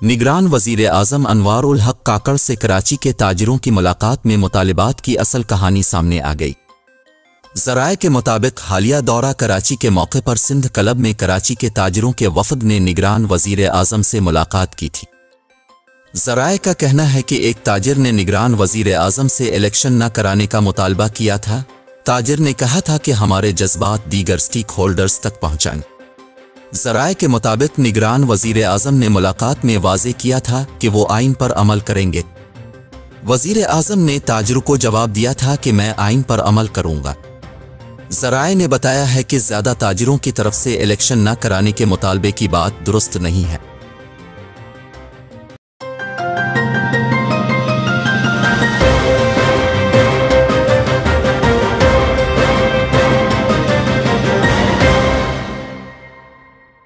निगरान वज़ीर आज़म अनवार उल हक काकड़ से कराची के ताजिरों की मुलाकात में मुतालिबात की असल कहानी सामने आ गई। ज़राए के मुताबिक हालिया दौरा कराची के मौके पर सिंध क्लब में कराची के ताजिरों के वफ़द ने निगरान वज़ीर आज़म से मुलाकात की थी। ज़राए का कहना है कि एक ताजिर ने निगरान वज़ीर आज़म से इलेक्शन न कराने का मुतालबा किया था। ताजिर ने कहा था कि हमारे जज्बात दीगर स्टेक होल्डर्स तक पहुँचाएं। ज़राए के मुताबिक निगरान वज़ीर आज़म ने मुलाकात में वाज़े किया था कि वो आइन पर अमल करेंगे। वज़ीर आज़म ने ताजिरों को जवाब दिया था कि मैं आइन पर अमल करूँगा। ज़राए ने बताया है कि ज़्यादा ताजिरों की तरफ से इलेक्शन न कराने के मुतालबे की बात दुरुस्त नहीं है।